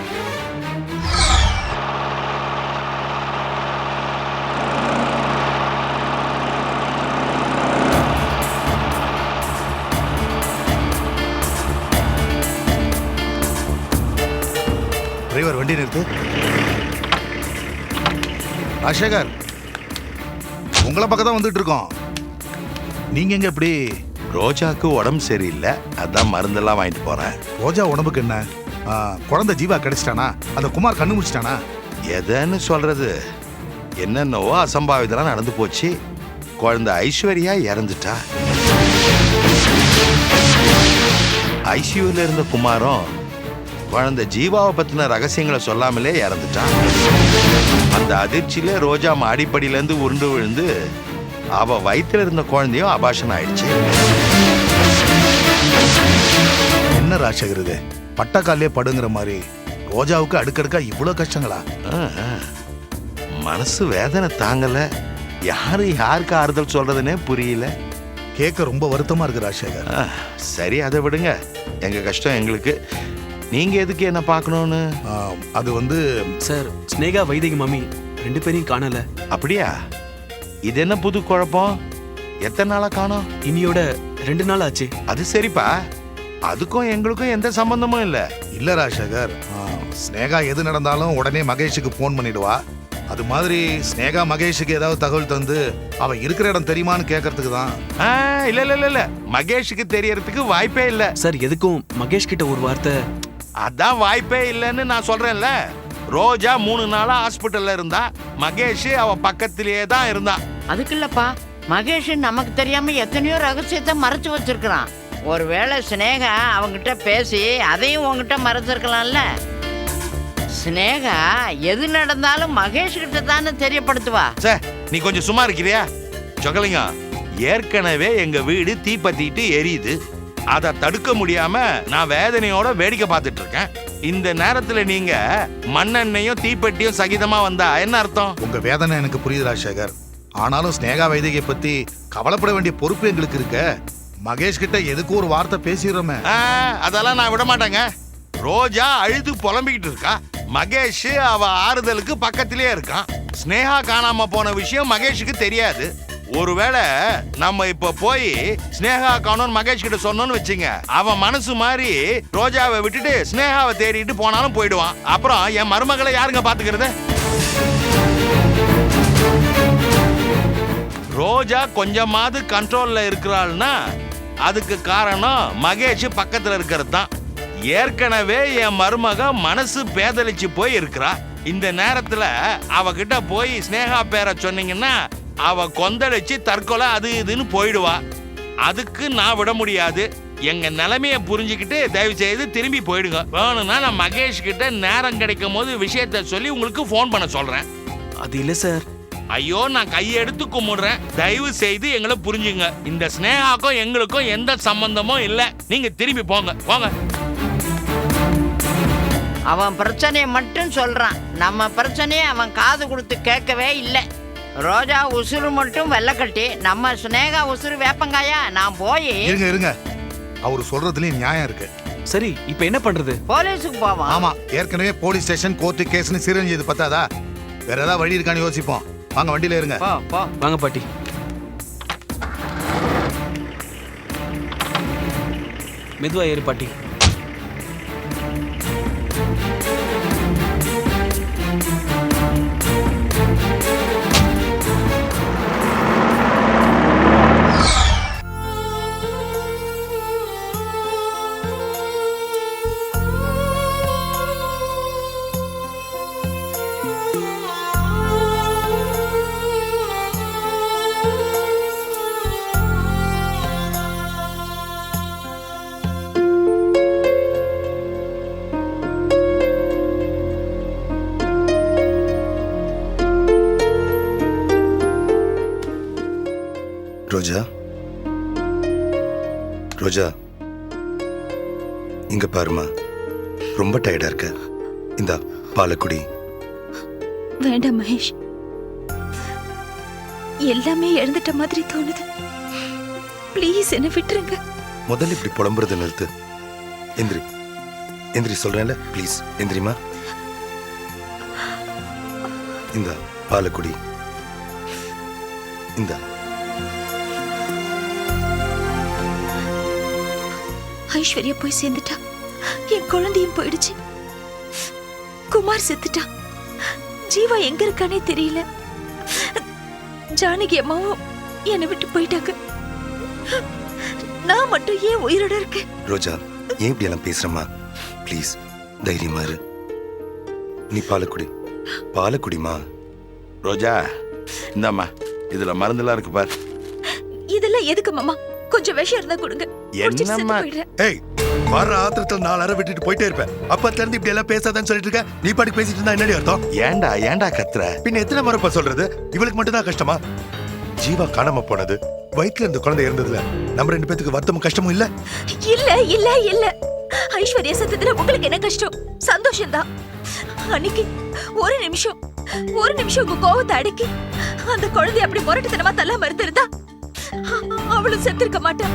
டிரைவர், வண்டி நிறுத்து. அசேகர், உங்களை பக்கம் தான் வந்துட்டு இருக்கோம். நீங்க எங்க இப்படி? ரோஜாக்கு உடம்பு சரியில்லை, அதான் மருந்தெல்லாம் வாங்கிட்டு போறேன். ரோஜா உடம்புக்கு என்ன? குழந்தை ஜீவா கிடைச்சிட்டானா? அந்த குமார் கண்ணு முடிச்சிட்டானா? எதன்னு சொல்றது? என்னென்னவோ அசம்பாவிதெல்லாம் நடந்து போச்சு. குழந்தை ஐஸ்வர்யா இறந்துட்டா. ஐசியூல இருந்த குமாரம் குழந்தை ஜீவாவை பத்தின ரகசியங்களை சொல்லாமலே இறந்துட்டான். அந்த அதிர்ச்சியில ரோஜா மாடிப்படியில இருந்து உருண்டு விழுந்து அவ வயித்துல இருந்த குழந்தையும் அபாஷன் ஆயிடுச்சு. என்ன ராஜசேகர் இது, பட்டக்காலே படுங்கிற மாதிரி ரோஜாவுக்கு அடுக்கடுக்கா இவ்வளவு கஷ்டங்களா? மனசு வேதனை தாங்கல. யாருக்கு ஆறுதல் சொல்றதுன்னே புரியல. கேட்க ரொம்ப வருத்தமா இருக்கு ராஜசேகர். சரி, அதை விடுங்க. எங்க கஷ்டம் எங்களுக்கு. நீங்க எதுக்கு என்ன பார்க்கணும்னு? அது வந்து சார், ஸ்னேகா வைதேகி மாமி 2 பேரையும் காணல. அப்படியா? இது என்ன புது குழப்பம்? எத்தனை நாளா காணோம்? இனியோட 2 நாள் ஆச்சு. அது சரிப்பா, அதுக்கும் எங்களுக்கும் எந்த சம்பந்தமும் இல்ல. இல்ல ராஜசேகர், ஸ்னேகா எது நடந்தாலும் உடனே மகேஷுக்கு போன் பண்ணிடுவா. அது மாதிரி ஸ்னேகா மகேஷுக்கு ஏதாவது தகவல் தந்து அவ இருக்கிற இடம் தெரியுமான்னு கேட்கறதுக்கு தான். இல்ல இல்ல இல்ல இல்ல, மகேஷுக்கு தெரியறதுக்கு வாய்ப்பே இல்ல சார். எதுக்கும் மகேஷ் கிட்ட ஒரு வார்த்தை. அதான் வாய்ப்பே இல்லைன்னு நான் சொல்றேன்ல. ரோஜா 3 நாளா ஹாஸ்பிட்டல்ல இருந்தா, மகேஷ் அவ பக்கத்திலேயே தான் இருந்தான். அதுக்கு இல்லப்பா, மகேஷ் நமக்கு தெரியாம எத்தனையோ ரகசியத்தை மறைச்சு வச்சிருக்கிறான். ஒருவேளை ஸ்னேகா அவங்கிட்ட பேசி அதையும் உங்ககிட்ட மறைச்சிருக்கலாம்ல. ஸ்னேகா எது நடந்தாலும் மகேஷ் கிட்ட தானே தெரியப்படுத்துவா. நீ கொஞ்சம் சும்மா இருக்கிறியா? சொக்கலிங்கம், ஏற்கனவே எங்க வீடு தீப்பத்திட்டு எரியுது. அதை தடுக்க முடியாம நான் வேதனையோட வேடிக்கை பார்த்துட்டு இருக்கேன். இந்த நேரத்துல நீங்க மண்ணெண்ணையும் தீப்பெட்டியும் சகிதமா வந்தா என்ன அர்த்தம்? உங்க வேதனை எனக்கு புரியுது ராஜசேகர். ஆனாலும் ஸ்னேகா வைதேகியை பத்தி கவலைப்பட வேண்டிய பொறுப்பு எங்களுக்கு இருக்க. மகேஷ் கிட்ட எதுக்கு ஒரு வார்த்தை பேசிடுறோமே. அதெல்லாம் நான் விட மாட்டேங்க. ரோஜா அழுது புலம்பிக்கிட்டு இருக்கா. மகேஷ் அவ ஆறுதலுக்கு பக்கத்திலே இருக்கான். ஸ்னேகா காணாம போன விஷயம் மகேஷுக்கு தெரியாது. ஒருவேளை நம்ம இப்ப போய் ஸ்னேகா காணோன்னு மகேஷ் கிட்ட சொன்னோன்னு வச்சுங்க, அவன் மனசு மாதிரி ரோஜாவை விட்டுட்டு ஸ்னேகாவை தேடிட்டு போனாலும் போயிடுவான். அப்புறம் என் மருமகளை யாருங்க பாத்துக்கிறது? ரோஜா கொஞ்சமாவது கண்ட்ரோல்ல இருக்கிறாள்னா அதுக்கு காரணம் மகேஷ் பக்கத்துல இருக்கிறது தான். ஏற்கனவே என் மருமக மனசு பேதலிச்சு போய் இருக்கிறா. இந்த நேரத்துல அவகிட்ட போய் ஸ்னேகா பேரை சொன்னீங்கன்னா அவ கொந்தளிச்சு தற்கொலை அது இதுன்னு போயிடுவா. அதுக்கு நான் விட முடியாது. எங்க நிலைமைய புரிஞ்சுக்கிட்டு தயவு செய்து திரும்பி போயிடுங்க. வேணும்னா நான் மகேஷ் கிட்ட நேரம் கிடைக்கும் போது விஷயத்த சொல்லி உங்களுக்கு போன் பண்ண சொல்றேன். அது இல்ல சார். ஐயோ, நான் கையெடுத்து கும்பிடுறேன். தயவு செய்து எங்களை புரிஞ்சுங்க. இந்த ஸ்னேகாக்கும் எங்களுக்கும் எந்த சம்பந்தமும் இல்ல. நீங்க திரும்பி போங்க போங்க. அவன் பிரச்சனையை மட்டும் சொல்றான். நம்ம பிரச்சனையை அவன் காது கொடுத்து கேட்கவே இல்லை. ரோஜா உசுறு மட்டும் வெள்ளக்கட்டி, நம்ம ஸ்னேகா உசுறு வேப்பங்காயா. நான் போய் இருங்க, அவரு சொல்றதுலயும் நியாயம் இருக்கு. சரி, இப்ப என்ன பண்றது? போலீஸுக்கு போவோம். ஆமா, ஏற்கனவே போலீஸ் ஸ்டேஷன், கோர்ட்டு, கேஸ்னு சிரஞ்சது பத்தாதா? வேற ஏதாவது வழி இருக்கான்னு யோசிப்போம். வாங்க, வண்டியில இருங்க. வாங்க பாட்டி. மெதுவா ஏறு பாட்டி. ரோஜா, ரோஜா, இங்க பாருமா, ரொம்ப டயர்டா இருக்க. இந்தா பாலக்குடி. வேண்டாம் மகேஷ், எல்லாமே எழுந்துட்ட மாதிரி தோணுது. ப்ளீஸ் என்ன விட்டுருங்க. முதல்ல இப்படி புலம்புறத நிறுத்து. எந்திரி, எந்திரி சொல்றேன்ல, ப்ளீஸ் எந்திரிமா. இந்தா பாலக்குடி. இந்தா. ஐஸ்வர்யா போய் சேர்ந்துட்டா. என் குழந்தையும் போயிடுச்சு. குமார் செத்துட்டா. ஜீவா எங்க இருக்கானே தெரியல. ஜானகி அம்மாவும் என்னை விட்டு போயிட்டாங்க. நான் மட்டும் ஏன் உயிரோட இருக்கேன்? ரோஜா, ஏன் இப்படி எல்லாம் பேசுறமா? ப்ளீஸ் தைரியமா இரு. நீ பாலக்குடி, பாலக்குடிமா. ரோஜா, இந்தாம்மா, இதுல மருந்தெல்லாம் இருக்கு பாரு. இதெல்லாம் எதுக்கு மாமா? கொஞ்சம் விஷம் இருந்தா கொடுங்க. குடிச்சிட்டு செத்து என்னம்மா? போயிடுறேன். ஏய் வர ஆத்திரத்துல 4 அரை விட்டுட்டு போயிட்டே இருப்பேன். அப்பத்துல இருந்து இப்படி எல்லாம் பேசாதன்னு சொல்லிட்டு இருக்க. நீ பாட்டுக்கு பேசிட்டு இருந்தா என்னடி அர்த்தம்? ஏன்டா கத்துற? பின்ன எத்தனை முறைப்பா சொல்றது? இவளுக்கு மட்டும் தான் கஷ்டமா? ஜீவா காணாம போனது, வயிற்றுல இருந்த குழந்தை இருந்ததுல நம்ம 2 பேத்துக்கு வருத்தமும் கஷ்டமும் இல்ல? இல்ல ஐஸ்வர்யா சத்தத்துல உங்களுக்கு என்ன கஷ்டம்? சந்தோஷம்தான். அன்னைக்கு ஒரு நிமிஷம் உங்க கோவத்தை அடக்கி அந்த குழந்தை அப்படி முரட்டுத்தனமா தள்ளாம இருந்திருந்தா அவளும் செத்திருக்க மாட்டா.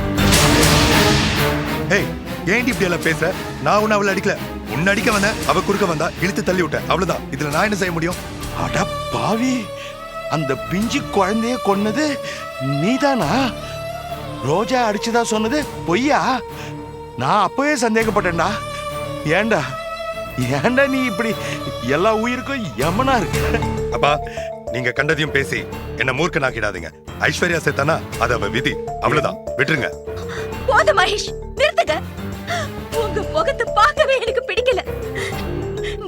ஏய் ஏன்டி இப்படி எல்லாம் பேசுற? நான் உன்னை அவளை அடிக்கல. உன்னை அடிக்க வந்தேன், அவ குறுக்க வந்தா, இழுத்து தள்ளி விட்டேன். அவ்வளவுதான். இதுல நான் என்ன செய்ய முடியும்? அட பாவி, அந்த பிஞ்சு குழந்தைய கொன்னது நீதானா? ரோஜா அடிச்சுதா சொன்னது பொய்யா? நான் அப்பவே சந்தேகப்பட்டேன்டா. ஏன்டா நீ இப்படி எல்லா உயிருக்கும் யமனா இருக்க? அப்பா நீங்க கண்டதையும் பேசி என்ன மூர்க்கனாக்கிடாதீங்க. ஐஸ்வர்யா செத்தானா அது அவ விதி. அவ்வளவுதான், விட்டுருங்க. போதும் மகேஷ், நிறுத்துங்க. உங்க முகத்தை பார்க்கவே எனக்கு பிடிக்கல.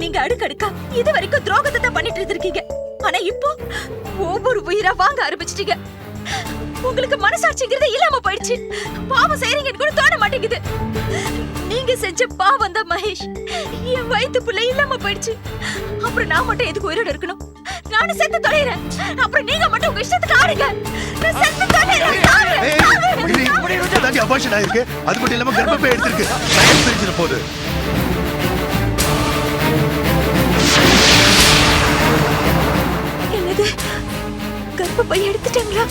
நீங்க அடுக்கடுக்கா இது வரைக்கும் துரோகத்தை தான் பண்ணிட்டு இருந்திருக்கீங்க. ஆனா இப்போ ஒவ்வொரு உயிரா வாங்க ஆரம்பிச்சிட்டீங்க. உங்களுக்கு மனசாட்சிங்கிறது இல்லாம போயிடுச்சு. பாவம் செய்றீங்கன்னு கூட தோண மாட்டேங்குது. நீங்க செஞ்ச பாவம் தான் மகேஷ் என் வயித்து புள்ள இல்லாம போயிடுச்சு. அப்புறம் நான் மட்டும் எதுக்கு உயிரோட இருக்கணும்? நானும் செத்து தொலைறேன். அப்புறம் நீங்க மட்டும் உங்க இஷ்டத்துக்கு ஆடுங்க. நான் செத்து தொலைறேன். அபார்ஷன் ஆயிருக்கு. அது மட்டும் இல்லாம கர்ப்பப்பை எடுத்திருக்கு. பிரிஞ்சிட போகுது. என்னது? கர்ப்பப்பை எடுத்துட்டீங்களா?